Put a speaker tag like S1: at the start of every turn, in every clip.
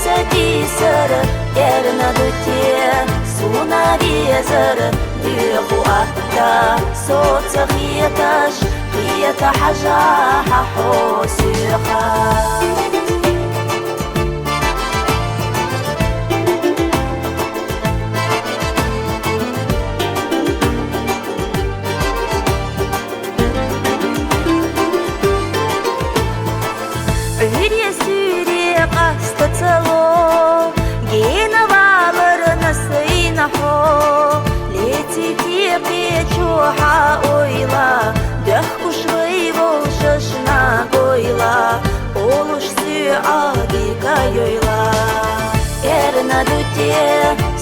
S1: سدي سر يرنا دوتي سونا بيزر ديخو أهدا صوت غيتاش غيت حجاح حوسيخا Чуха ойла, дәхку швейвол шашна гойла, олуш сü агика йойла. Ерна дуте,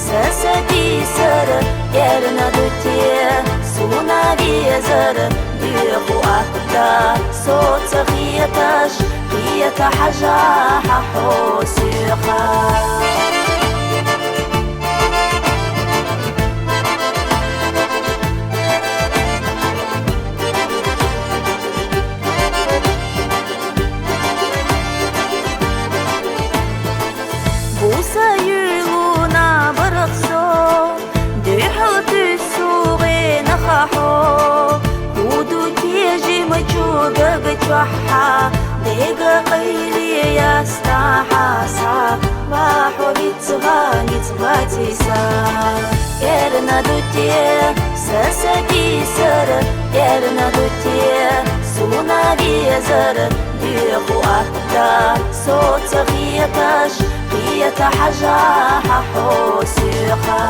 S1: сасади сыр, ерна дуте, суна везер, дюху ахта, соца хияташ, хията хажа хосюха. Sayuluna baraqso dihatu sughina khaho hudu tiji machuga gchwaha dega qayli yastaha sa wa hubitghani tbatisa yerna dutie sasadi sar yerna dutie suna bizar dihu ahda sot ghiyatash يتحجح حوسيخا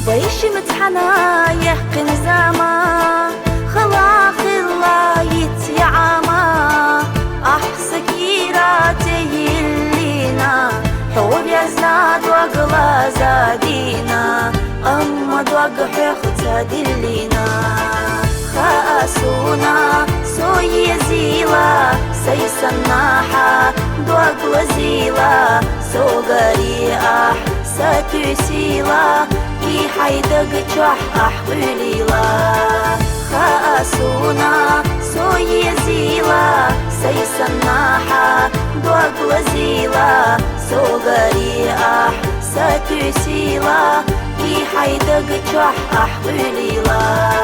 S1: بيش متحنا يحقن زاما خلاق الله يتيعاما أحسك يراتي اللينا حور يزناد وقلا زادينا أما دوق حيخت دلينا خاسونا سوي زيلا سيسناحا دوق وزيلا سوغري أح ستسيلا إي حيدق جح أحوليلا خاسونا سوي زيلا سيسناحا دوق وزيلا سوغري أح ستسيلا إي حيدق جح أحوليلا